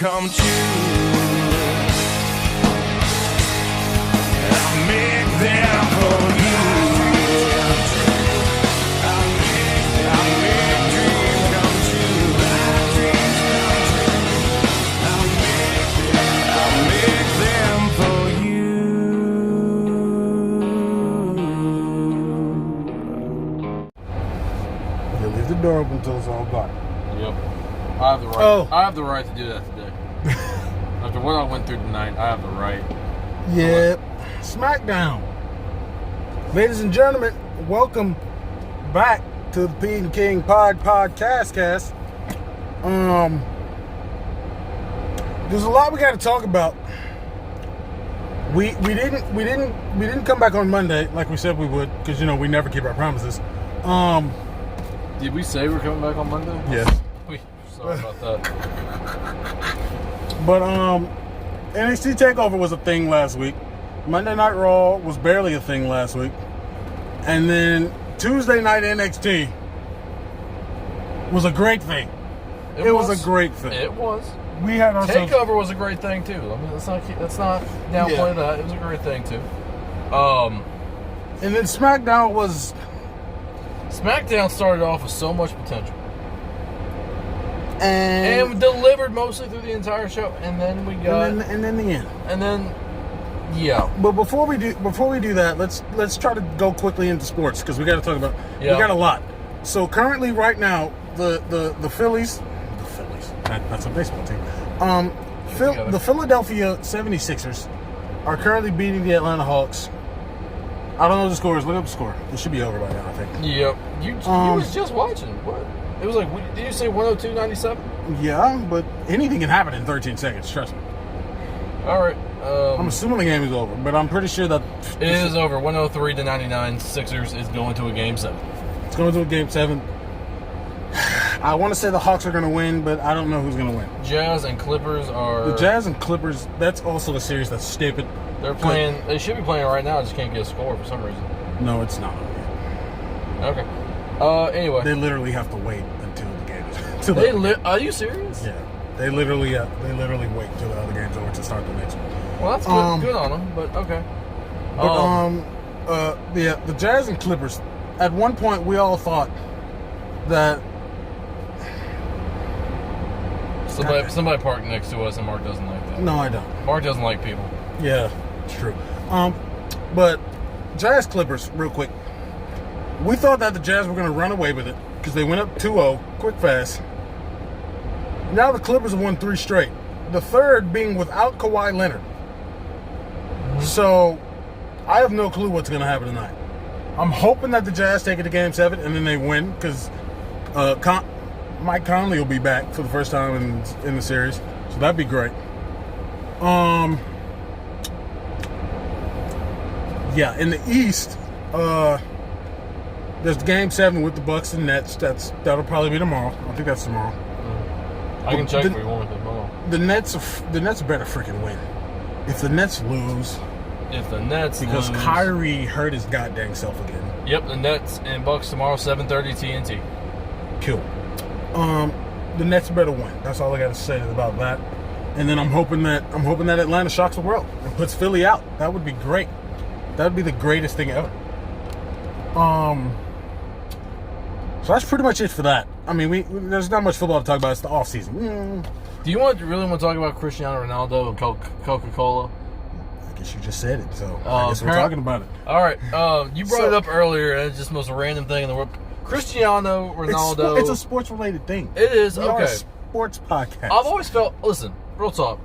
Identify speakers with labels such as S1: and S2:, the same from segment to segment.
S1: come true. I'll make them for you. I'll make dreams come true. My dreams come true. I'll make them for you.
S2: You leave the door open until it's all dark.
S3: Yep. I have the right.
S2: Oh.
S3: I have the right to do that today. After what I went through tonight, I have the right.
S2: Yep. SmackDown. Ladies and gentlemen, welcome back to the Peay and King podcast. There's a lot we got to talk about. We didn't come back on Monday like we said we would, because we never keep our promises.
S3: Did we say we're coming back on Monday?
S2: Yes.
S3: Sorry about that.
S2: But NXT TakeOver was a thing last week. Monday Night Raw was barely a thing last week. And then Tuesday Night NXT was a great thing. It was a great thing.
S3: It was.
S2: We had ourselves...
S3: TakeOver was a great thing too. I mean, let's not downplay that. It was a great thing too.
S2: And then SmackDown was...
S3: SmackDown started off with so much potential.
S2: And
S3: delivered mostly through the entire show, and then we got
S2: and then the end.
S3: And then
S2: But before we do that, let's try to go quickly into sports, because we got to talk about we got a lot. So currently, right now, the Phillies, that's a baseball team. The Philadelphia 76ers are currently beating the Atlanta Hawks. I don't know the scores. Look up the score. It should be over by now, I think.
S3: Yep. You was just watching. What? It was like, did you say 102.97?
S2: Yeah, but anything can happen in 13 seconds. Trust me.
S3: All right.
S2: I'm assuming the game is over, but I'm pretty sure that
S3: it is over. 103-99. Sixers is going to a game 7.
S2: It's going to a game 7. I want to say the Hawks are going to win, but I don't know who's going to win.
S3: Jazz and Clippers are...
S2: The Jazz and Clippers, that's also a series that's stupid.
S3: They're playing... They should be playing right now. I just can't get a score for some reason.
S2: No, it's not.
S3: Okay. Anyway.
S2: They literally have to wait until the game is over.
S3: Are you serious?
S2: Yeah. They literally wait until the other game's over to start the next one.
S3: Well, that's good on them, but okay.
S2: But, the Jazz and Clippers, at one point we all thought that...
S3: Somebody parked next to us, and Mark doesn't like that.
S2: No, I don't.
S3: Mark doesn't like people.
S2: Yeah, it's true. But Jazz Clippers, real quick. We thought that the Jazz were going to run away with it because they went up 2-0, quick, fast. Now the Clippers have won 3 straight. The third being without Kawhi Leonard. Mm-hmm. So I have no clue what's going to happen tonight. I'm hoping that the Jazz take it to Game 7 and then they win, because Mike Conley will be back for the first time in the series. So that'd be great. Yeah, in the East, there's Game 7 with the Bucks and Nets. That'll probably be tomorrow. I think that's tomorrow.
S3: I can check if we want it tomorrow.
S2: The Nets better freaking win. If the Nets lose, because Kyrie hurt his goddamn self again.
S3: Yep, the Nets and Bucks tomorrow, 7:30 TNT.
S2: Cool. The Nets better win. That's all I got to say about that. And then I'm hoping that Atlanta shocks the world and puts Philly out. That would be great. That would be the greatest thing ever. So that's pretty much it for that. I mean, there's not much football to talk about. It's the off season.
S3: Do you really want to talk about Cristiano Ronaldo and Coca-Cola?
S2: I guess you just said it, so I guess we're talking about it.
S3: All right. You brought it up earlier, and it's just the most random thing in the world. Cristiano Ronaldo.
S2: It's a sports-related thing.
S3: It is,
S2: we are a sports podcast.
S3: I've always felt, listen, real talk.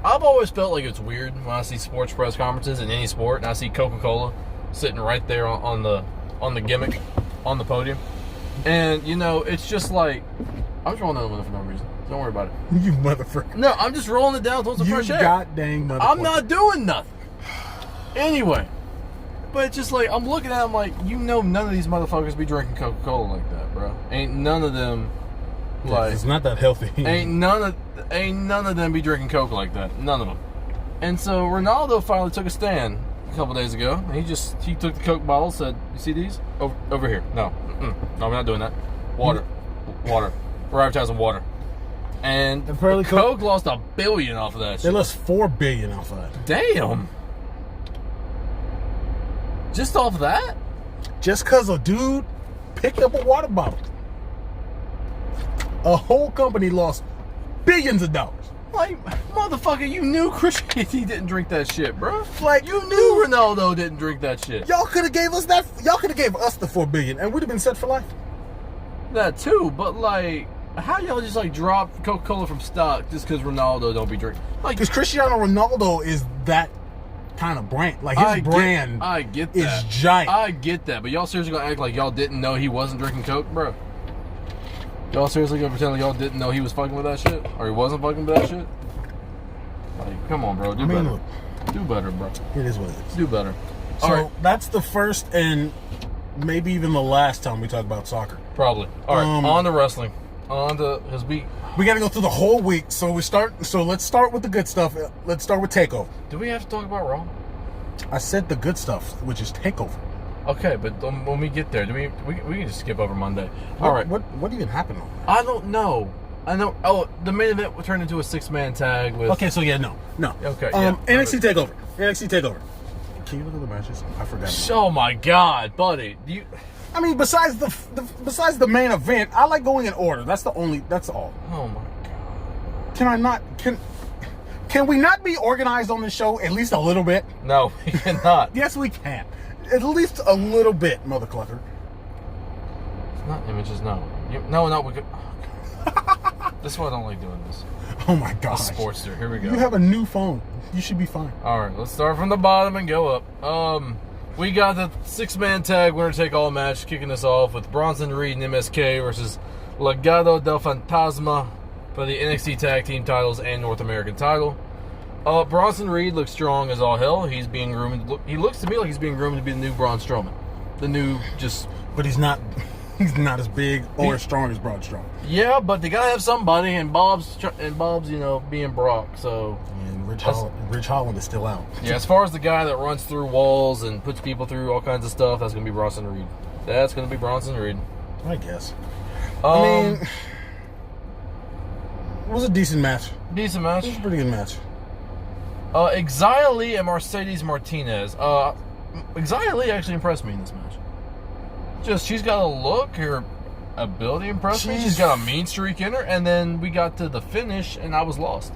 S3: I've always felt like it's weird when I see sports press conferences in any sport, and I see Coca-Cola sitting right there on the gimmick, on the podium. And, it's just like, I'm just rolling that one for no reason. Don't worry about it.
S2: You motherfucker.
S3: No, I'm just rolling it down towards the fresh air.
S2: You goddamn motherfucker.
S3: I'm not doing nothing. Anyway. But it's just like, I'm looking at them like, none of these motherfuckers be drinking Coca-Cola like that, bro. Ain't none of them, like...
S2: It's not that healthy.
S3: Ain't none of them be drinking Coke like that. None of them. And so, Ronaldo finally took a stand a couple days ago. And he took the Coke bottle, said, you see these? Over here. No. No, I'm not doing that. Water. We're advertising water. And
S2: apparently
S3: Coke lost $1 billion off of that
S2: They
S3: shit.
S2: lost $4 billion off of that.
S3: Damn. Just off that?
S2: Just because a dude picked up a water bottle. A whole company lost billions of dollars.
S3: Like, motherfucker, you knew Christian didn't drink that shit, bro.
S2: Like,
S3: You knew Ronaldo didn't drink that shit.
S2: Y'all could have gave us that. Y'all could have gave us the $4 billion, and we'd have been set for life.
S3: That too, but like, how y'all just like drop Coca-Cola from stock just because Ronaldo don't be drinking? Like,
S2: Because Cristiano Ronaldo is that kind of brand. Like his brand
S3: I get
S2: is
S3: that.
S2: giant.
S3: I get that, but y'all seriously gonna act like y'all didn't know he wasn't drinking Coke, bro? Y'all seriously gonna pretend like y'all didn't know he was fucking with that shit, or he wasn't fucking with that shit? Like, come on, bro, do better.
S2: look,
S3: Do better, bro.
S2: it is what it is.
S3: Do better.
S2: So
S3: All right,
S2: that's the first and maybe even the last time we talk about soccer.
S3: probably. All right, on to wrestling. On to his beat.
S2: We got to go through the whole week. So let's start with the good stuff. Let's start with Takeover.
S3: Do we have to talk about Raw?
S2: I said the good stuff, which is Takeover.
S3: Okay, but when we get there, we can just skip over Monday. All right.
S2: What even happened on that?
S3: I don't know. I know. Oh, the main event turned into a 6-man tag with.
S2: Okay, so yeah, no.
S3: Okay, yeah.
S2: NXT Takeover. NXT Takeover. Can you look at the matches? I forgot.
S3: Oh my God, buddy!
S2: I mean, besides the main event, I like going in order. That's all.
S3: Oh my God!
S2: Can I not? Can we not be organized on this show at least a little bit?
S3: No, we cannot.
S2: Yes, we can. At least a little bit, mother clucker.
S3: It's not images. No. No. We could. This is why I don't like doing this.
S2: Oh my gosh.
S3: Sportster. Here we go.
S2: You have a new phone. You should be fine.
S3: All right, let's start from the bottom and go up. We got the 6-man tag winner-take-all match kicking us off with Bronson Reed and MSK versus Legado del Fantasma for the NXT Tag Team titles and North American title. Bronson Reed looks strong as all hell. He's being groomed. He looks to me like he's being groomed to be the new Braun Strowman. The new
S2: But he's not. He's not as big or as strong as Braun Strowman.
S3: Yeah, but they gotta have somebody, and Bob's, being Brock. So
S2: And Rich Holland is still out.
S3: yeah, as far as the guy that runs through walls and puts people through all kinds of stuff, that's gonna be Bronson Reed. That's gonna be Bronson Reed.
S2: I guess. I mean, it was a decent match.
S3: Decent match.
S2: It was a pretty good match.
S3: Xia Li and Mercedes Martinez. Xia Li actually impressed me in this match. She's got a look, her ability impressed me. She's got a mean streak in her, and then we got to the finish, and I was lost.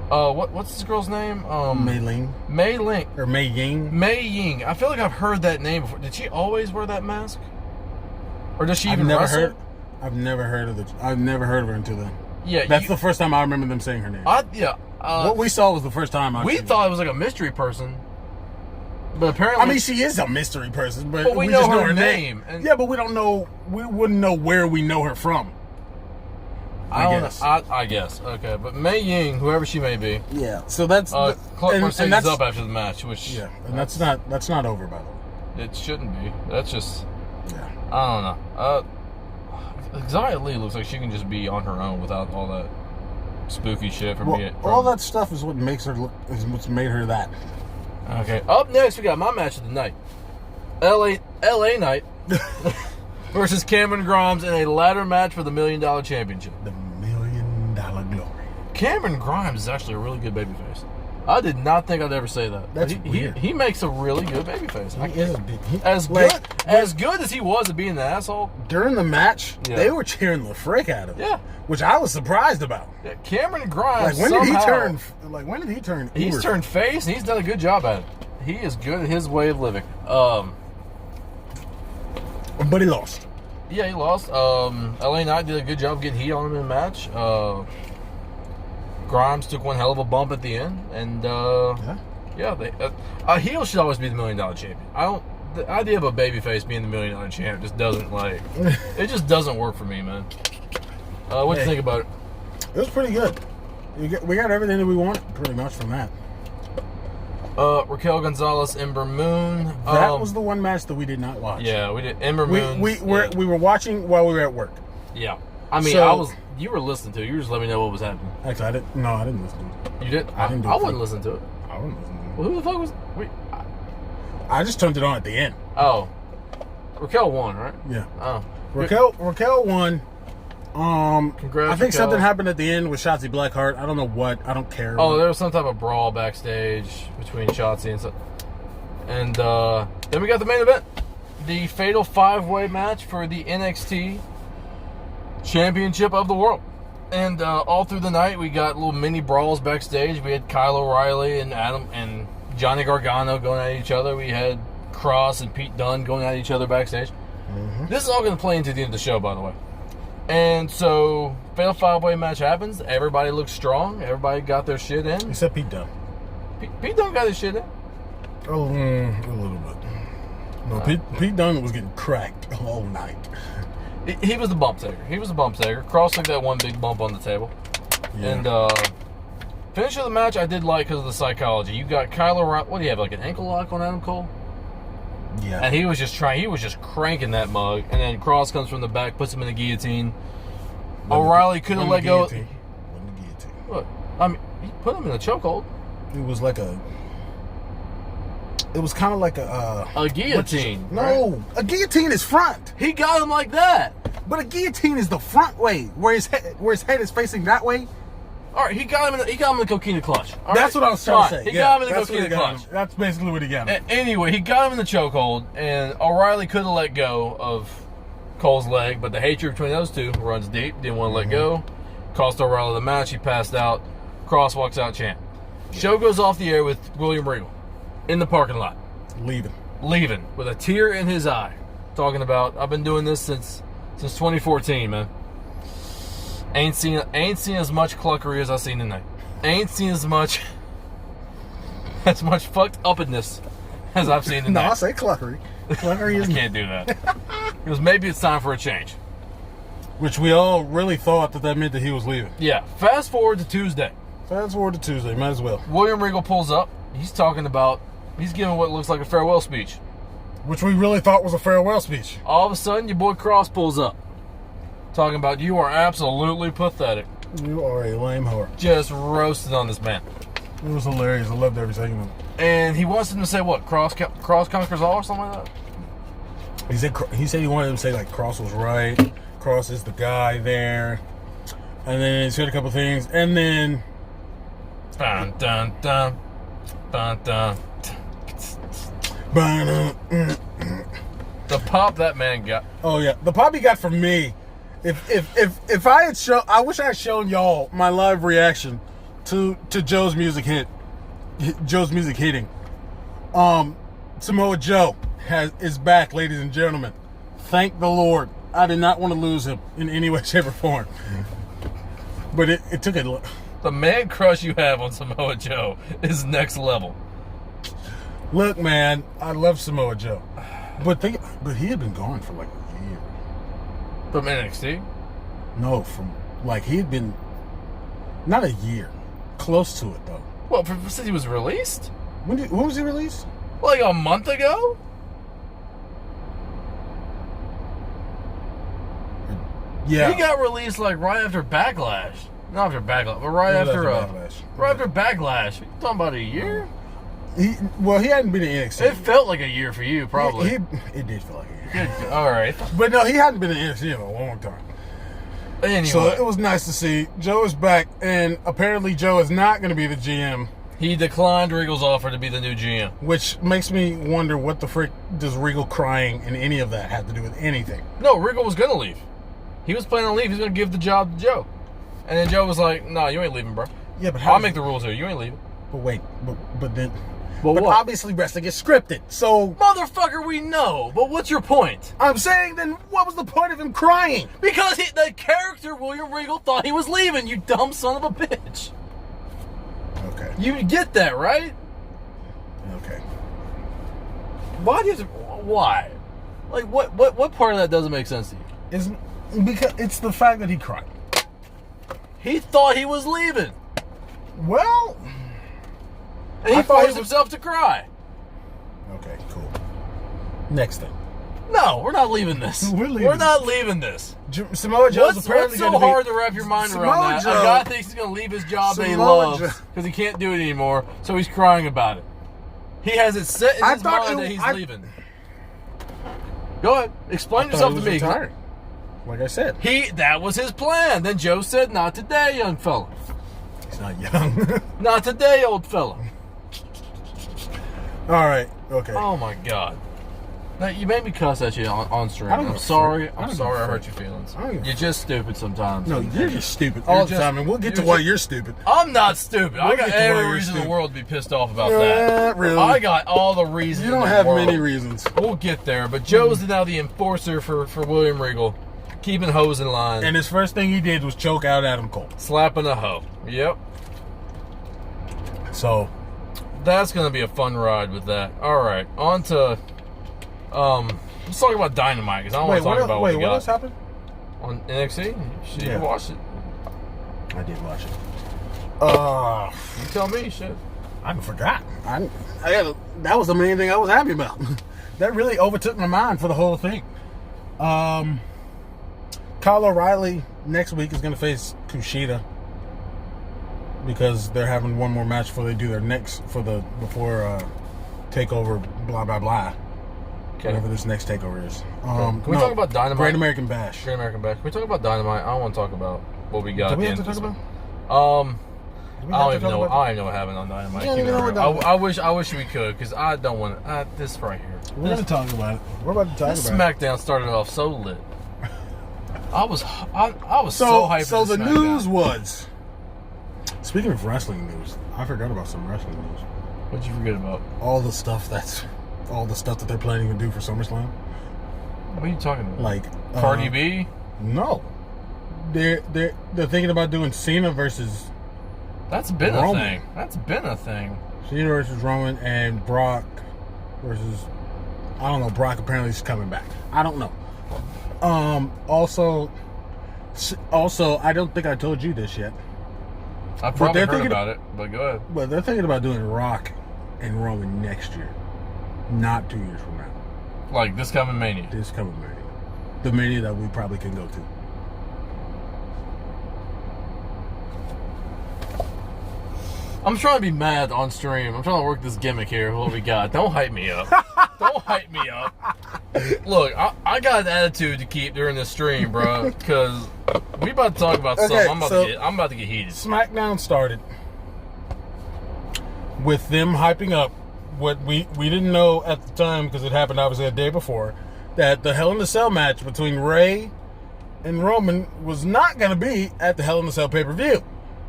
S3: What's this girl's name?
S2: Mei Ling.
S3: Mei Ling.
S2: Or Mei Ying.
S3: Mei Ying. I feel like I've heard that name before. Did she always wear that mask? Or does she even wrestle?
S2: I've never heard of her until then.
S3: Yeah,
S2: That's the first time I remember them saying her name.
S3: What
S2: we saw was the first time
S3: we thought it was like a mystery person. But apparently,
S2: I mean, she is a mystery person, but
S3: we
S2: just
S3: know her name. And
S2: yeah, but we don't know. We wouldn't know where we know her from. I guess.
S3: I guess. Okay, but Mei Ying, whoever she may be.
S2: Yeah. So that's
S3: Clark Mercedes up after the match, which
S2: and that's not over, by the way.
S3: It shouldn't be. That's just.
S2: Yeah.
S3: I don't know. Xia Li looks like she can just be on her own without all that spooky shit
S2: all that stuff is what makes her look. Is what's made her that.
S3: Okay. Up next, we got my match of the night. LA Knight versus Cameron Grimes in a ladder match for the $1 Million Championship.
S2: The $1 Million Glory.
S3: Cameron Grimes is actually a really good babyface. I did not think I'd ever say that.
S2: That's weird.
S3: He makes a really good babyface.
S2: He is a big.
S3: As good as he was at being the asshole.
S2: During the match, they were cheering the frick out of him.
S3: Yeah.
S2: Which I was surprised about.
S3: Yeah, Cameron Grimes.
S2: When did he turn?
S3: He's turned face, and he's done a good job at it. He is good at his way of living.
S2: But he lost.
S3: Yeah, he lost. LA Knight did a good job getting heat on him in the match. Grimes took one hell of a bump at the end, and a heel should always be the $1 Million Champion. The idea of a babyface being the $1 Million Champ just doesn't it just doesn't work for me, man. What do you think about it?
S2: It was pretty good. We got everything that we wanted pretty much from that.
S3: Raquel Gonzalez, Ember Moon.
S2: That was the one match that we did not watch.
S3: Yeah, we did. Ember Moon.
S2: We were watching while we were at work.
S3: Yeah. I mean, you were listening to it. You were just letting me know what was happening.
S2: Actually, I didn't. No, I didn't listen to it.
S3: You did?
S2: I didn't.
S3: I wouldn't listen to it.
S2: I wouldn't listen to it.
S3: Well, who the fuck was?
S2: I just turned it on at the end.
S3: Oh, Raquel won, right?
S2: Yeah.
S3: Oh,
S2: Raquel won,
S3: Congrats,
S2: I think
S3: Raquel.
S2: something happened at the end with Shotzi Blackheart. I don't know what. I don't care.
S3: Oh, there was some type of brawl backstage between Shotzi and stuff. And then we got the main event. The fatal 5-way match for the NXT Championship of the World. And all through the night, we got little mini brawls backstage. We had Kyle O'Reilly and Adam and Johnny Gargano going at each other. We had Cross and Pete Dunne going at each other backstage.
S2: Mm-hmm.
S3: This is all going to play into the end of the show, by the way. And so, fatal 5-way match happens. Everybody looks strong. Everybody got their shit in.
S2: Except Pete Dunne.
S3: Pete Dunne got his shit in.
S2: Oh, a little bit. No, Pete Dunne was getting cracked all night.
S3: He was the bump taker. Cross took that one big bump on the table.
S2: Yeah.
S3: And finish of the match I did like because of the psychology. You got Kyle O'Reilly. What do you have, like an ankle lock on Adam Cole?
S2: Yeah.
S3: And he was just cranking that mug. And then Cross comes from the back, puts him in the guillotine. O'Reilly could have let go.
S2: Wasn't the guillotine.
S3: What? I mean, he put him in a chokehold.
S2: It was like a. It was kind of like
S3: A guillotine.
S2: No, a guillotine is front,
S3: He got him like that.
S2: but a guillotine is the front way, where his head is facing that way.
S3: All right, he got him in the coquina clutch. All
S2: That's
S3: right?
S2: what I was trying to
S3: Fine.
S2: say.
S3: He got him in the
S2: that's what
S3: coquina
S2: he got
S3: clutch.
S2: him. That's basically what he got him.
S3: Anyway, he got him in the chokehold, and O'Reilly could have let go of Cole's leg, but the hatred between those two runs deep. Didn't want to let go. Cost O'Reilly the match. He passed out. Cross walks out champ. Show goes off the air with William Regal in the parking lot. Leaving with a tear in his eye. Talking about, I've been doing this since 2014, man. Ain't seen as much cluckery as I seen tonight. Ain't seen as much fucked upness as I've seen tonight.
S2: No, I say cluckery. Cluckery is
S3: I can't do that. Because maybe it's time for a change.
S2: which we all really thought that meant that he was leaving.
S3: Yeah. Fast forward to Tuesday.
S2: Fast forward to Tuesday, might as well.
S3: William Regal pulls up. He's giving what looks like a farewell speech.
S2: Which we really thought was a farewell speech.
S3: All of a sudden, your boy Cross pulls up. Talking about, you are absolutely pathetic.
S2: You are a lame whore.
S3: Just roasted on this man.
S2: It was hilarious. I loved every second of it.
S3: And he wants him to say what? Cross conquers all or something like that?
S2: He said he wanted him to say like Cross was right. Cross is the guy there. And then he said a couple things. And then
S3: Dun, dun, dun. Dun, dun. The pop that man got.
S2: oh yeah, the pop he got from me. If I had shown, I wish I had shown y'all my live reaction to Joe's music hitting. Samoa Joe is back, ladies and gentlemen. Thank the Lord. I did not want to lose him in any way, shape, or form. But it took a.
S3: The man crush you have on Samoa Joe is next level.
S2: Look, man, I love Samoa Joe, but he had been gone for like a year.
S3: From NXT?
S2: No, he had been not a year, close to it though.
S3: Well, since he was released?
S2: When was he released?
S3: Like a month ago?
S2: Yeah,
S3: He got released like right after Backlash. Not after Backlash, but right after
S2: Backlash.
S3: Right after Backlash. You talking about a year?
S2: He hadn't been in NXT.
S3: It felt like a year for you, probably.
S2: It did feel like a year.
S3: Good. All right.
S2: But no, he hadn't been in NXT in a long time.
S3: Anyway,
S2: So it was nice to see. Joe is back, and apparently Joe is not going to be the GM,
S3: he declined Regal's offer to be the new GM.
S2: which makes me wonder what the frick does Regal crying and any of that have to do with anything.
S3: No, Regal was going to leave. He was planning on leave. He was going to give the job to Joe. And then Joe was like, "No, you ain't leaving, bro.
S2: Yeah, but
S3: I'll make the rules here. You ain't leaving."
S2: But wait, but then.
S3: But
S2: But
S3: what?
S2: obviously wrestling is scripted, so
S3: Motherfucker, we know. But what's your point?
S2: I'm saying then what was the point of him crying?
S3: Because the character William Regal thought he was leaving, you dumb son of a bitch.
S2: Okay.
S3: You get that, right?
S2: Okay.
S3: Why? Like, what part of that doesn't make sense to you?
S2: Because it's the fact that he cried.
S3: He thought he was leaving.
S2: Well,
S3: And he
S2: I thought
S3: forced himself to cry.
S2: okay, cool. Next thing.
S3: No, we're not leaving this.
S2: We're leaving.
S3: We're not leaving this.
S2: Samoa Joe's
S3: What's
S2: apparently
S3: so
S2: going to be
S3: hard to wrap your mind
S2: Samoa
S3: around that?
S2: Joe-
S3: A guy thinks he's going to leave his job that he
S2: Samoa
S3: loves
S2: Joe-
S3: because he can't do it anymore, so he's crying about it. He has it set in
S2: I
S3: his
S2: thought
S3: mind
S2: it-
S3: that he's
S2: I-
S3: leaving. Go ahead. Explain
S2: I thought
S3: yourself
S2: he
S3: to
S2: was
S3: me.
S2: retiring. Like I said,
S3: That was his plan. Then Joe said, "Not today, young fella.
S2: he's not young.
S3: Not today, old fella."
S2: All right. Okay.
S3: Oh my God. Now, you made me cuss at you on stream.
S2: I don't
S3: I'm
S2: give a
S3: sorry.
S2: frick. I
S3: I'm
S2: don't
S3: sorry
S2: give
S3: I
S2: a
S3: hurt
S2: frick.
S3: your feelings.
S2: I don't give a
S3: You're just stupid sometimes.
S2: No, you're just stupid
S3: You're
S2: all the
S3: just-
S2: time, and we'll get to
S3: you're
S2: why
S3: just-
S2: you're stupid.
S3: I'm not stupid. I
S2: We'll
S3: got
S2: get to why
S3: every
S2: you're
S3: reason in the
S2: stupid.
S3: world to be pissed off about
S2: Not
S3: that.
S2: really.
S3: I got all the reasons.
S2: You don't
S3: in the
S2: have
S3: world.
S2: many reasons.
S3: We'll get there. But Joe's now the enforcer for William Regal, keeping hoes in line,
S2: And his first thing he did was choke out Adam Cole.
S3: slapping a hoe. Yep.
S2: So,
S3: That's going to be a fun ride with that. All right. On to, let's talk about Dynamite, because I don't want to talk about what we
S2: what
S3: got.
S2: else happened?
S3: On NXT? Shit,
S2: Yeah.
S3: you watched it.
S2: I did watch it.
S3: You tell me, shit.
S2: I forgot. That was the main thing I was happy about. That really overtook my mind for the whole thing. Kyle O'Reilly next week is going to face Kushida because they're having one more match before they do their next before takeover. Blah blah blah.
S3: Okay.
S2: Whatever this next takeover is.
S3: Can we talk about Dynamite?
S2: Great American Bash.
S3: Great American Bash. Can we talk about Dynamite? I don't want to talk about what we got.
S2: Do
S3: at
S2: we
S3: the
S2: have to
S3: end
S2: talk
S3: of
S2: about?
S3: this. I don't even know. I don't even know what happened on Dynamite.
S2: You don't even know what Dynamite-
S3: I wish we could, because I don't want this right here.
S2: We're going to talk about it. We're about to talk
S3: This
S2: about it.
S3: SmackDown started off so lit. I was so hyped.
S2: So
S3: for
S2: the
S3: SmackDown.
S2: news was. Speaking of wrestling news, I forgot about some wrestling news.
S3: What'd you forget about?
S2: All the stuff that they're planning to do for SummerSlam.
S3: What are you talking about?
S2: Like
S3: Cardi B?
S2: No, they're thinking about doing Cena versus
S3: That's been
S2: Roman.
S3: a thing. That's been a thing.
S2: Cena versus Roman and Brock versus I don't know. Brock apparently is coming back. I don't know. Also, I don't think I told you this yet,
S3: I've probably
S2: they're
S3: heard
S2: thinking-
S3: about it, but go ahead.
S2: but they're thinking about doing Rock and Roman next year, not 2 years from now.
S3: Like this coming Mania.
S2: This coming Mania, the Mania that we probably can go to.
S3: I'm trying to be mad on stream. I'm trying to work this gimmick here. What we got? Don't hype me up. Don't hype me up. Look, I got an attitude to keep during this stream, bro. Because we about to talk about
S2: Okay,
S3: something. I'm about to get heated.
S2: SmackDown started with them hyping up what we didn't know at the time because it happened obviously a day before, that the Hell in a Cell match between Ray and Roman was not going to be at the Hell in a Cell pay-per-view.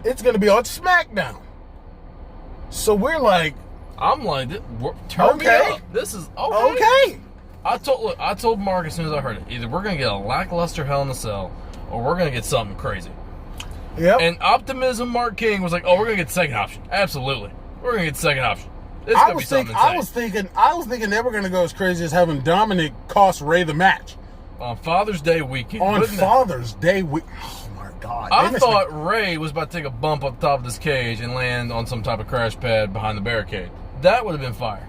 S2: It's going to be on SmackDown. So we're like,
S3: I'm like, turn me
S2: Okay.
S3: up. This is okay.
S2: okay.
S3: I told Mark as soon as I heard it, either we're gonna get a lackluster Hell in a Cell, or we're gonna get something crazy.
S2: Yep.
S3: And Optimism Mark King was like, "Oh, we're gonna get the second option. Absolutely, we're gonna get the second option. It's gonna be something
S2: I
S3: insane."
S2: was thinking they were going to go as crazy as having Dominic cost Ray the match
S3: On Father's Day weekend.
S2: on
S3: Wouldn't it-
S2: Father's Day. Oh my God!
S3: I
S2: They missed
S3: thought Ray was about to take a bump up top of this cage and land on some type of crash pad behind the barricade. That would have been fire.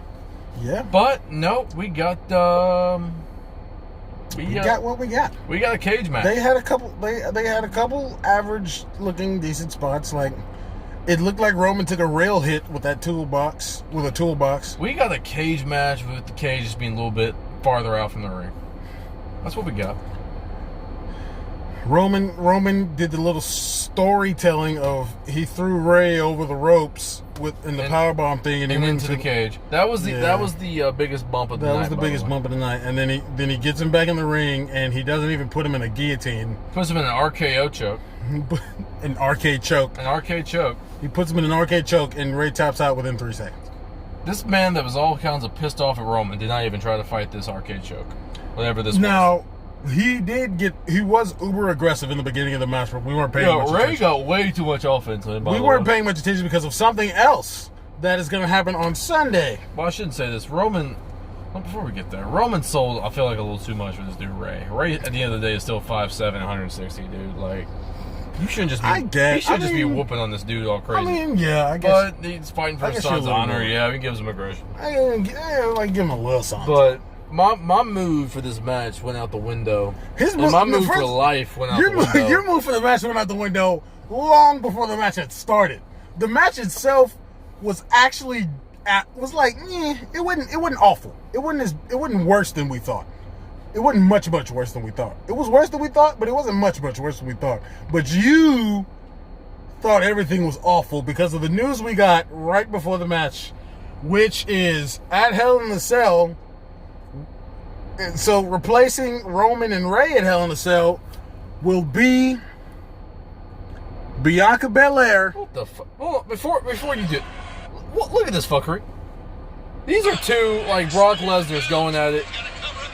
S2: yeah.
S3: But no, we got
S2: We got what we got.
S3: we got a cage match.
S2: They had a couple. They had a couple average looking decent spots. Like it looked like Roman took a rail hit with that toolbox. With a toolbox.
S3: We got a cage match with the cage just being a little bit farther out from the ring. That's what we got.
S2: Roman did the little storytelling of he threw Ray over the ropes in the powerbomb thing, and he
S3: And
S2: went
S3: into the cage. That was the biggest bump of the night.
S2: That was the biggest bump of the night. And then he gets him back in the ring, and he doesn't even put him in a guillotine,
S3: Puts him in an RKO choke.
S2: an arcade choke.
S3: An arcade choke.
S2: He puts him in an arcade choke, and Ray taps out within 3 seconds.
S3: This man that was all kinds of pissed off at Roman did not even try to fight this arcade choke. Whatever this was.
S2: Now, he was uber aggressive in the beginning of the match, but we weren't paying much
S3: Ray
S2: attention.
S3: got way too much offense on him.
S2: We weren't paying much attention because of something else that is going to happen on Sunday.
S3: Well, I shouldn't say this. Roman, well, before we get there, Roman sold, I feel like, a little too much for this dude, Ray. Ray, at the end of the day, is still 5'7", 160, dude. Like, you shouldn't just be,
S2: I guess.
S3: he should just be
S2: mean-
S3: whooping on this dude all crazy.
S2: I mean, yeah, I guess.
S3: But he's fighting for
S2: I
S3: his
S2: guess you're
S3: son's
S2: a little
S3: honor.
S2: more.
S3: Yeah, he gives him aggression.
S2: I like give him a little something.
S3: But my mood for this match went out the window.
S2: His
S3: And
S2: move-
S3: my
S2: the
S3: mood
S2: first-
S3: for life went out the window.
S2: Your move for the match went out the window long before the match had started. The match itself was actually it wasn't awful. It wasn't worse than we thought. It wasn't much worse than we thought. It was worse than we thought, but it wasn't much worse than we thought. But you thought everything was awful because of the news we got right before the match, which is at Hell in a Cell. And so replacing Roman and Ray at Hell in a Cell will be Bianca Belair.
S3: What the fuck? Hold on, before you do, look at this fuckery. These are two like Brock Lesnar's going at it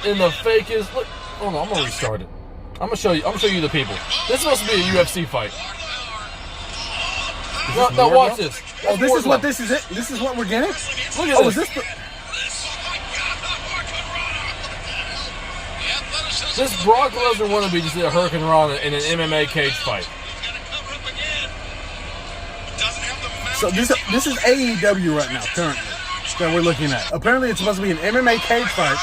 S3: in the fakest. Look, hold on, I'm gonna restart it. I'm gonna show you the people. This is supposed to be a UFC fight. Now watch this.
S2: Oh, this is what this is. It. This is what we're getting.
S3: Look at this.
S2: Is this?
S3: This Brock Lesnar wannabe just did a Hurricane Rana in an MMA cage fight.
S2: So this is AEW right now, currently, that we're looking at. Apparently, it's supposed to be an MMA cage fight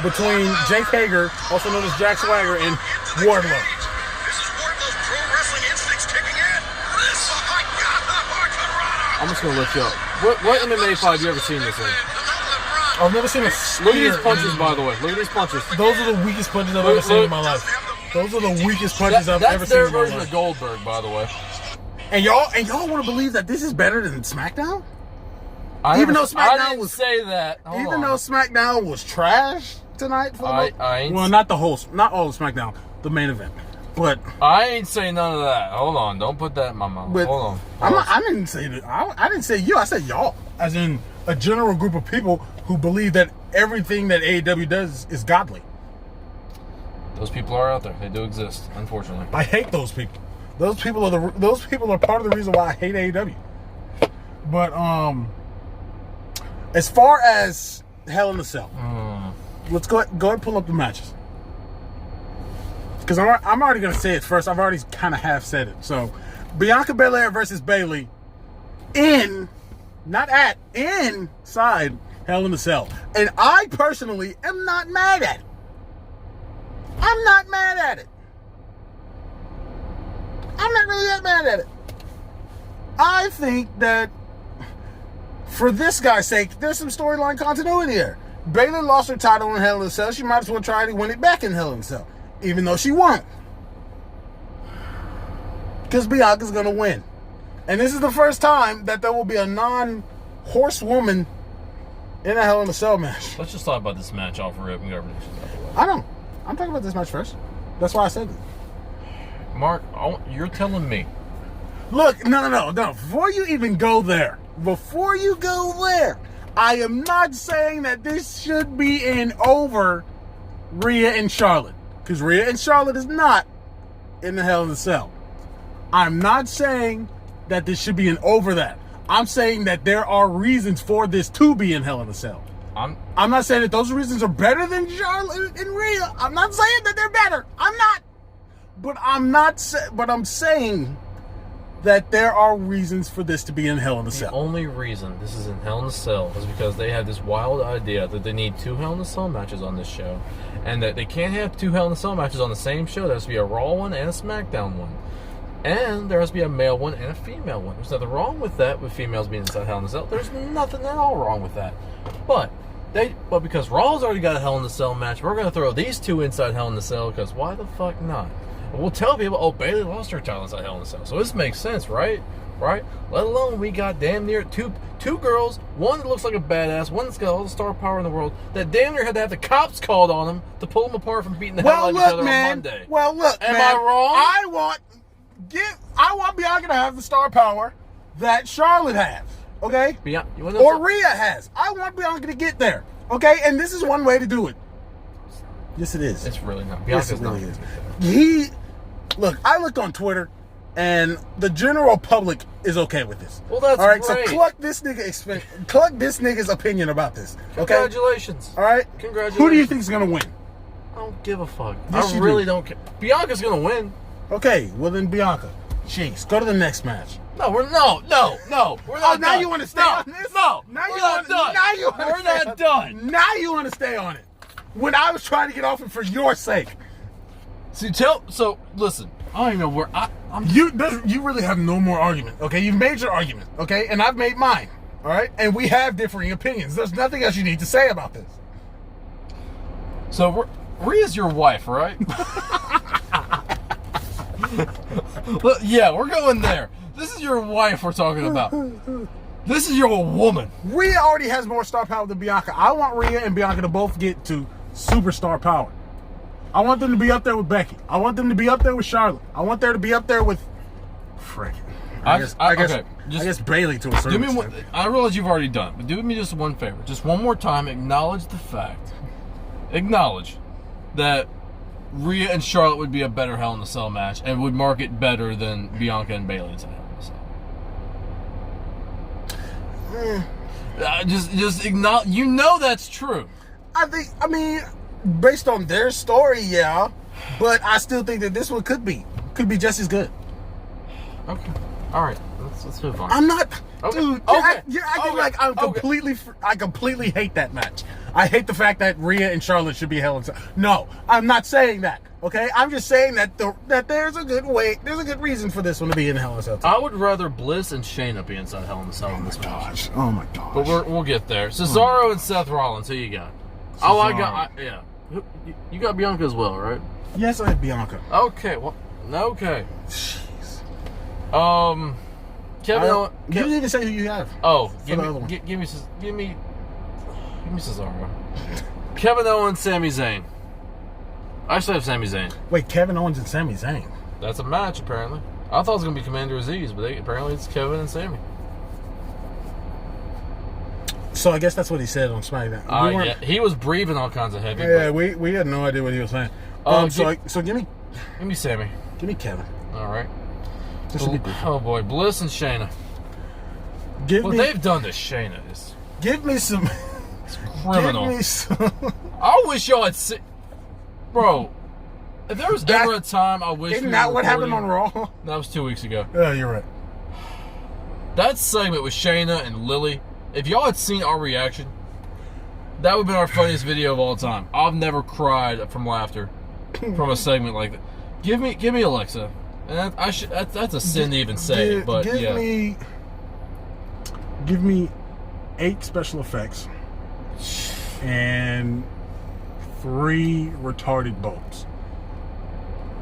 S2: between Jake Hager, also known as Jack Swagger, and Wardlow.
S1: This is Wardlow's pro wrestling instincts kicking in.
S3: I'm just gonna let you up. What MMA fight have you ever seen this in?
S2: I've never seen a
S3: Look at these punches, by the way. Look at these punches.
S2: Those are the weakest punches I've ever seen in my life. Those are the weakest punches I've ever seen in my
S3: That's their version
S2: life.
S3: of Goldberg, by the way.
S2: And y'all want to believe that this is better than SmackDown?
S3: I
S2: Even though
S3: I
S2: SmackDown
S3: didn't
S2: was
S3: say that.
S2: Even though SmackDown was trash tonight, for
S3: I ain't
S2: well, not all of SmackDown, the main event, but
S3: I ain't saying none of that. Hold on, don't put that in my mouth.
S2: but
S3: Hold on.
S2: I didn't say that. I didn't say you. I said y'all, as in a general group of people who believe that everything that AEW does is godly.
S3: Those people are out there. They do exist, unfortunately.
S2: I hate those people. Those people are part of the reason why I hate AEW. But as far as Hell in a Cell, let's go ahead and pull up the matches. Because I'm already going to say it first. I've already kind of half said it. So, Bianca Belair versus Bayley inside Hell in a Cell. And I personally am not mad at it. I'm not mad at it. I'm not really that mad at it. I think that for this guy's sake, there's some storyline continuity here. Bayley lost her title in Hell in a Cell. She might as well try to win it back in Hell in a Cell, even though she won't. Because Bianca's going to win. And this is the first time that there will be a non-horsewoman in a Hell in a Cell match.
S3: Let's just talk about this match off rip and get our predictions out of the way.
S2: I don't. I'm talking about this match first. That's why I said it.
S3: Mark, you're telling me.
S2: Look, no. Before you even go there, I am not saying that this should be in over Rhea and Charlotte. Because Rhea and Charlotte is not in the Hell in a Cell. I'm not saying that this should be in over that. I'm saying that there are reasons for this to be in Hell in a Cell. I'm not saying that those reasons are better than Charlotte and Rhea. I'm not saying that they're better. I'm not. But I'm saying that there are reasons for this to be in Hell in a Cell.
S3: The only reason this is in Hell in a Cell is because they had this wild idea that they need 2 Hell in a Cell matches on this show, and that they can't have 2 Hell in a Cell matches on the same show. There has to be a Raw one and a SmackDown one, and there has to be a male one and a female one. There's nothing wrong with that, with females being inside Hell in a Cell. There's nothing at all wrong with that. But because Raw's already got a Hell in a Cell match, we're going to throw these 2 inside Hell in a Cell, because why the fuck not? We'll tell people, oh, Bayley lost her title inside Hell in a Cell. So this makes sense, right? Right? Let alone we got damn near two girls, one that looks like a badass, one that's got all the star power in the world, that damn near had to have the cops called on them to pull them apart from beating the hell out of each other on Monday.
S2: Well, look,
S3: Am
S2: man.
S3: I wrong?
S2: I want Bianca to have the star power that Charlotte has, okay? Or Rhea has. I want Bianca to get there, okay? And this is one way to do it. Yes, it is.
S3: It's really not.
S2: Yes, it
S3: Bianca's
S2: really
S3: not.
S2: is. I looked on Twitter, and the general public is okay with this.
S3: Well, that's
S2: all right.
S3: great.
S2: So cluck this nigga's opinion about this. Okay.
S3: Congratulations.
S2: All right.
S3: Congratulations.
S2: Who do you think's gonna win?
S3: I don't give a fuck.
S2: Yes,
S3: I really don't care. Bianca's gonna win.
S2: Okay. Well then, Bianca. Jeez, go to the next match.
S3: No, we're not.
S2: Oh, now you want to stay on this?
S3: No,
S2: Now
S3: we're not done. We're not done.
S2: Now you want to stay on it. When I was trying to get off it for your sake.
S3: So listen. I don't even know where
S2: You really have no more argument. Okay, you've made your argument. Okay, and I've made mine. All right, and we have differing opinions. There's nothing else you need to say about this.
S3: So Rhea's your wife, right? Yeah, we're going there. This is your wife we're talking about. This is your woman.
S2: Rhea already has more star power than Bianca. I want Rhea and Bianca to both get to superstar power. I want them to be up there with Becky. I want them to be up there with Charlotte. I want there to be up there with... Frick. I guess Bayley to a certain extent.
S3: I realize you've already done it, but do me just one favor. Just one more time, acknowledge the fact. Acknowledge that Rhea and Charlotte would be a better Hell in a Cell match and would market better than Bianca and Bayley in Hell in a Cell. Just acknowledge. You know that's true.
S2: I mean, based on their story, yeah. But I still think that this one could be just as good.
S3: Okay. All right. Let's move on.
S2: I'm not,
S3: okay.
S2: dude.
S3: Okay.
S2: You're acting like I'm completely. I completely hate that match. I hate the fact that Rhea and Charlotte should be Hell in a Cell. No, I'm not saying that. Okay, I'm just saying that that there's a good reason for this one to be in Hell in a Cell.
S3: I would rather Bliss and Shayna be inside Hell in a Cell in this match.
S2: Oh my gosh.
S3: But we'll get there. Cesaro and Seth Rollins. Who you got?
S2: Cesaro.
S3: You got Bianca as well, right?
S2: Yes, I have Bianca.
S3: Okay. Well, okay.
S2: Jeez.
S3: Kevin Owens.
S2: You didn't even say who you have.
S3: Oh, give me Cesaro. Kevin Owens, Sami Zayn. I actually have Sami Zayn.
S2: Wait, Kevin Owens and Sami Zayn.
S3: That's a match, apparently. I thought it was going to be Commander Aziz, but apparently it's Kevin and Sami.
S2: So I guess that's what he said on SmackDown.
S3: Yeah, he was breathing all kinds of heavy.
S2: Yeah, we had no idea what he was saying. So give
S3: me Sami.
S2: Give me Kevin.
S3: All right.
S2: This will be different.
S3: Oh boy, Bliss and Shayna. They've done to Shayna is
S2: give me some.
S3: It's criminal.
S2: Give me some.
S3: I wish y'all had seen. Bro, if there was ever a time I wish.
S2: Isn't that what happened on Raw?
S3: That was 2 weeks ago.
S2: Yeah, you're right.
S3: That segment with Shayna and Lily. If y'all had seen our reaction, that would have been our funniest video of all time. I've never cried from laughter from a segment like that. Give me Alexa. And that's a sin to even say it, but
S2: give me 8 special effects and 3 retarded bolts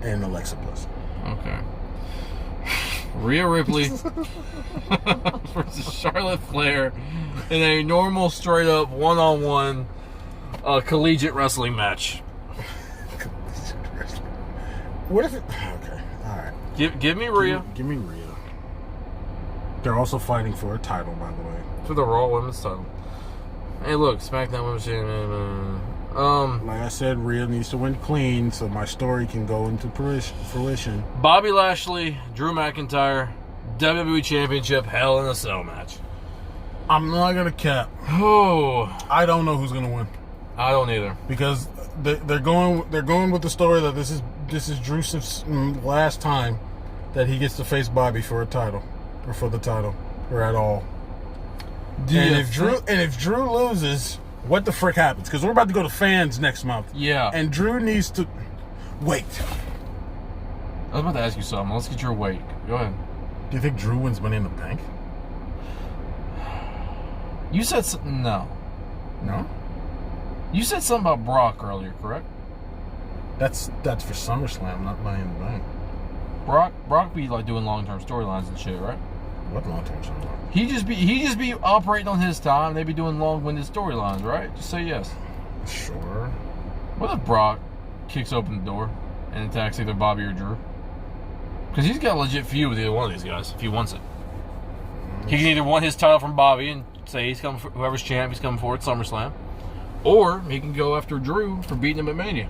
S2: and Alexa Bliss.
S3: Okay. Rhea Ripley versus Charlotte Flair in a normal, straight up, one-on-one collegiate wrestling match.
S2: What if it? Okay, all right.
S3: Give me Rhea.
S2: Give me Rhea. They're also fighting for a title, by the way.
S3: For the Raw Women's title. Hey, look, SmackDown Women's Champion.
S2: Like I said, Rhea needs to win clean so my story can go into fruition.
S3: Bobby Lashley, Drew McIntyre, WWE Championship, Hell in a Cell match.
S2: I'm not gonna cap.
S3: Oh,
S2: I don't know who's gonna win.
S3: I don't either.
S2: Because they're going with the story that this is Drew's last time that he gets to face Bobby for a title or for the title or at all. And if Drew loses, what the frick happens? Because we're about to go to fans next month.
S3: Yeah.
S2: And Drew needs to wait.
S3: I was about to ask you something. Let's get your weight. Go ahead.
S2: Do you think Drew wins Money in the Bank?
S3: You said no.
S2: No?
S3: You said something about Brock earlier, correct?
S2: That's for SummerSlam, not Money in the Bank.
S3: Brock be like doing long-term storylines and shit, right?
S2: What long-term storyline?
S3: He just be operating on his time. They be doing long-winded storylines, right? Just say yes.
S2: Sure.
S3: What if Brock kicks open the door and attacks either Bobby or Drew? Because he's got a legit feud with either one of these guys if he wants it. He can either want his title from Bobby and say he's coming for whoever's champ, he's coming for at SummerSlam, or he can go after Drew for beating him at Mania.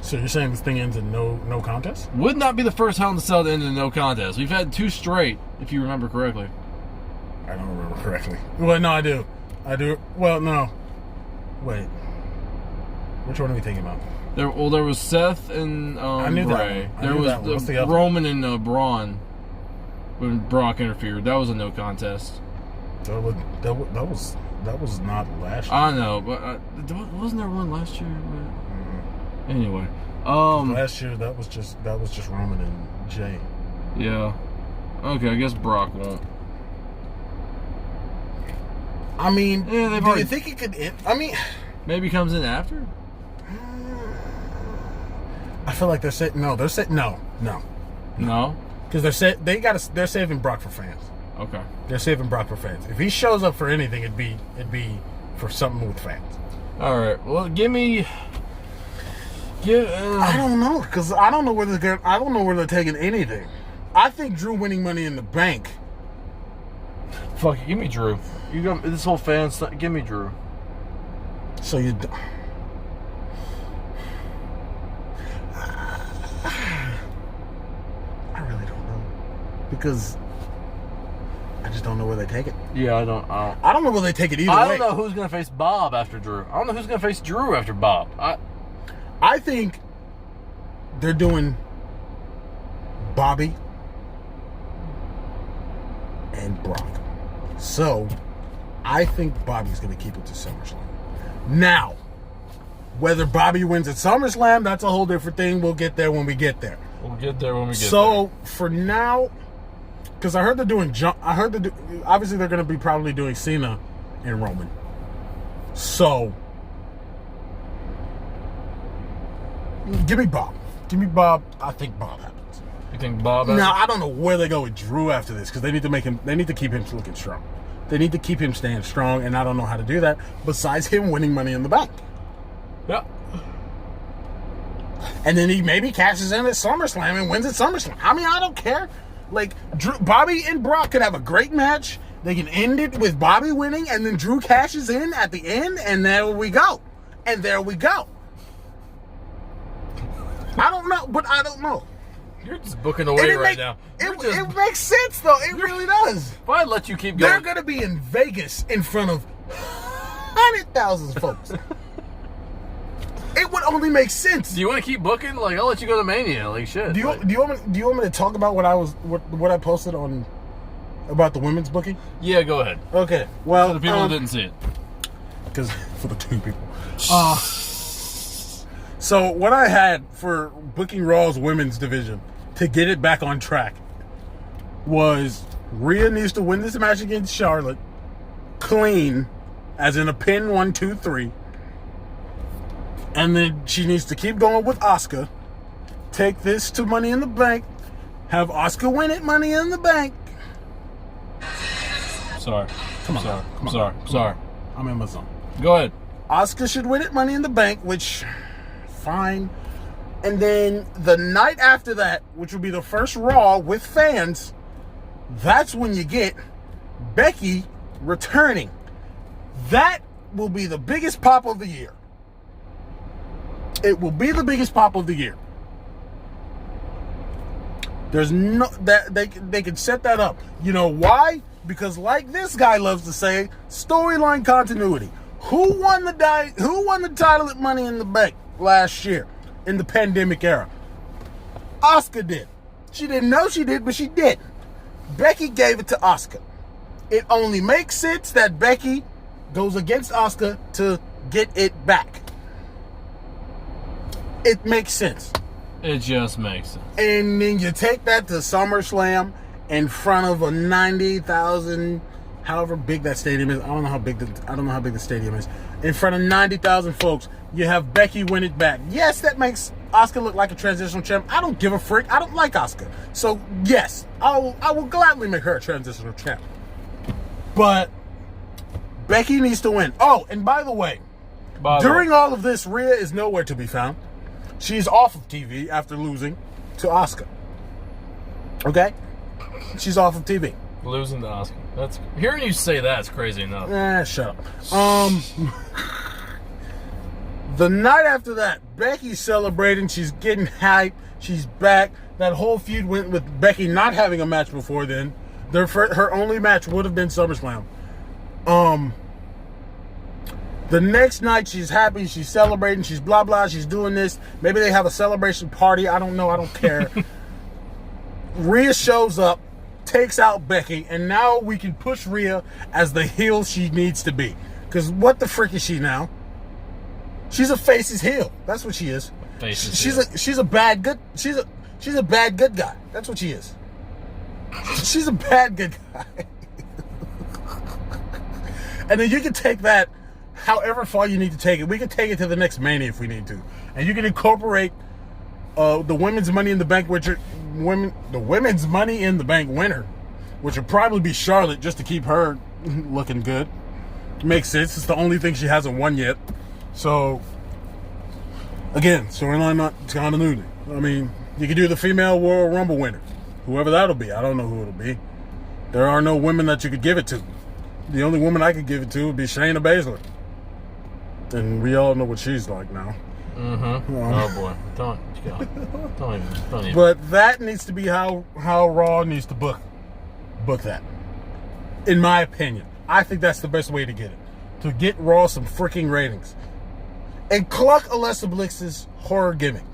S2: So you're saying this thing ends in no contest?
S3: Would not be the first Hell in a Cell to end in no contest. We've had 2 straight, if you remember correctly.
S2: I don't remember correctly. Well, no, I do. Well, no. Wait. Which one are we thinking about?
S3: There was Seth and
S2: I knew
S3: Bray.
S2: That one.
S3: There was
S2: the
S3: Roman and Braun when Brock interfered. That was a no contest.
S2: That was not last year.
S3: I know, but wasn't there one last year? Anyway,
S2: last year that was just Roman and Jay.
S3: Yeah. Okay, I guess Brock won't.
S2: I mean,
S3: yeah,
S2: do you think it could end? I mean,
S3: maybe he comes in after?
S2: I feel like they're saying no. They're saying no. Because they're saving Brock for fans.
S3: Okay.
S2: They're saving Brock for fans. If he shows up for anything, it'd be for something with fans.
S3: All right. Well, I
S2: don't know, because I don't know where they're taking anything. I think Drew winning Money in the Bank.
S3: Fuck it, give me Drew. You got this whole fan stuff. Give me Drew.
S2: So you. I really don't know, because I just don't know where they take it.
S3: Yeah, I don't
S2: know where they take it either way.
S3: I don't know who's gonna face Bob after Drew. I don't know who's gonna face Drew after Bob.
S2: I think they're doing Bobby and Brock. So I think Bobby's going to keep it to SummerSlam. Now, whether Bobby wins at SummerSlam, that's a whole different thing. We'll get there when we get there. So for now, because I heard they're doing obviously they're going to be probably doing Cena and Roman. So give me Bob. I think Bob happens.
S3: You think Bob?
S2: Now I don't know where they go with Drew after this, because they need to keep him looking strong. They need to keep him staying strong, and I don't know how to do that besides him winning Money in the Bank.
S3: Yeah.
S2: And then he maybe cashes in at SummerSlam and wins at SummerSlam. I mean, I don't care. Like, Bobby and Brock could have a great match. They can end it with Bobby winning, and then Drew cashes in at the end, and there we go. I don't know, but I don't know.
S3: You're just booking away right now.
S2: It makes sense, though. It really does.
S3: If I let you keep going.
S2: They're going to be in Vegas in front of 100,000 folks. It would only make sense.
S3: Do you want to keep booking? Like, I'll let you go to Mania. Like, shit.
S2: Do you want me to talk about what I posted on about the women's booking?
S3: Yeah, go ahead.
S2: Okay. Well,
S3: for the people who didn't see it.
S2: Because for the two people. So what I had for booking Raw's women's division to get it back on track was Rhea needs to win this match against Charlotte clean, as in a pin 1, 2, 3. And then she needs to keep going with Asuka. Take this to Money in the Bank. Have Asuka win it Money in the Bank.
S3: Sorry.
S2: Come on.
S3: Sorry.
S2: I'm in my zone.
S3: Go ahead.
S2: Asuka should win it Money in the Bank, which, fine. And then the night after that, which will be the first Raw with fans, that's when you get Becky returning. That will be the biggest pop of the year. It will be the biggest pop of the year. There's no that they can set that up. You know why? Because, like this guy loves to say, storyline continuity. Who won the title at Money in the Bank last year in the pandemic era? Asuka did. She didn't know she did, but she did. Becky gave it to Asuka. It only makes sense that Becky goes against Asuka to get it back. It makes sense.
S3: It just makes sense.
S2: And then you take that to SummerSlam in front of a 90,000, however big that stadium is. I don't know how big the stadium is. In front of 90,000 folks, you have Becky win it back. Yes, that makes Asuka look like a transitional champ. I don't give a frick. I don't like Asuka. So yes, I will gladly make her a transitional champ. But Becky needs to win. Oh, and by the way, during all of this, Rhea is nowhere to be found. She's off of TV after losing to Asuka. Okay? She's off of TV.
S3: Losing to Asuka. Hearing you say that's crazy enough.
S2: Shut up. The night after that, Becky's celebrating. She's getting hyped. She's back. That whole feud went with Becky not having a match before then. Her only match would have been SummerSlam. The next night, she's happy, she's celebrating, she's blah, blah, she's doing this. Maybe they have a celebration party. I don't know. I don't care. Rhea shows up, takes out Becky, and now we can push Rhea as the heel she needs to be. Because what the frick is she now? She's a face's heel. That's what she is. She's a bad good guy. That's what she is. She's a bad good guy. And then you can take that however far you need to take it. We can take it to the next Mania if we need to. And you can incorporate The women's Money in the Bank, the women's Money in the Bank winner, which would probably be Charlotte, just to keep her looking good. Makes sense. It's the only thing she hasn't won yet. So, again, storyline not continuity. I mean, you could do the female Royal Rumble winner, whoever that'll be. I don't know who it'll be. There are no women that you could give it to. The only woman I could give it to would be Shayna Baszler, and we all know what she's like now.
S3: Mm-hmm. Oh boy, don't even.
S2: But that needs to be how Raw needs to book that. In my opinion, I think that's the best way to get it. To get Raw some freaking ratings, and cluck Alexa Bliss's horror gimmick.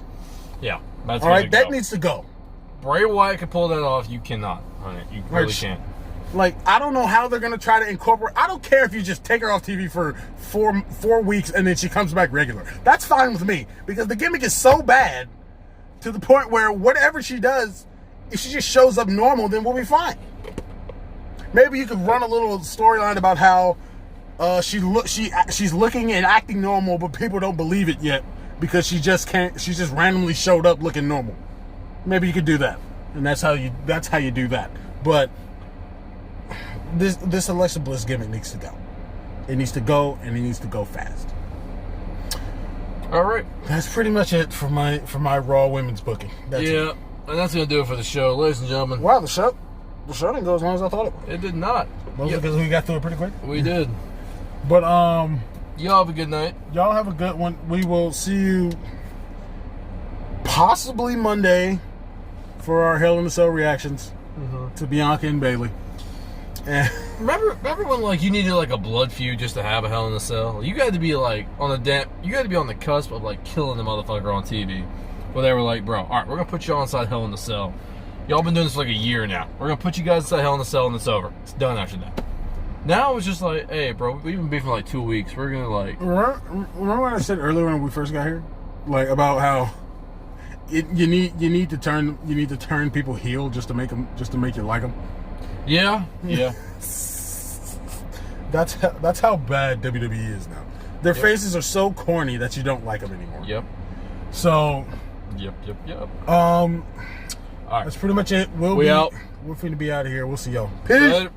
S3: Yeah, that's
S2: all right. That needs to go.
S3: Bray Wyatt can pull that off. You cannot. You really can't.
S2: Like, I don't know how they're going to try to incorporate. I don't care if you just take her off TV for four weeks and then she comes back regular. That's fine with me, because the gimmick is so bad to the point where whatever she does, if she just shows up normal, then we'll be fine. Maybe you could run a little storyline about how she's looking and acting normal, but people don't believe it yet because she just randomly showed up looking normal. Maybe you could do that, and that's how you do that. But this Alexa Bliss gimmick needs to go. It needs to go, and it needs to go fast.
S3: All right,
S2: that's pretty much it for my Raw women's booking. That's it.
S3: And that's gonna do it for the show, ladies and gentlemen.
S2: Wow, the show didn't go as long as I thought it would.
S3: It did not.
S2: Mostly because we got through it pretty quick.
S3: We did.
S2: But
S3: y'all have a good night.
S2: Y'all have a good one. We will see you possibly Monday for our Hell in a Cell reactions to Bianca and Bayley. And
S3: remember when like you needed like a blood feud just to have a Hell in a Cell? You got to be like on the cusp of like killing the motherfucker on TV. Where they were like, bro, all right, we're gonna put y'all inside Hell in a Cell. Y'all been doing this for like a year now. We're gonna put you guys inside Hell in a Cell and it's over. It's done after that. Now it's just like, hey, bro, we've been beefing for like 2 weeks. We're gonna like.
S2: Remember what I said earlier when we first got here, like about how you need to turn people heel just to make you like them.
S3: Yeah.
S2: That's how bad WWE is now. Their faces are so corny that you don't like them anymore.
S3: Yep.
S2: So.
S3: Yep.
S2: All right.
S3: That's
S2: pretty much it. We're finna be out of here. We'll see y'all. Peace.
S3: Later.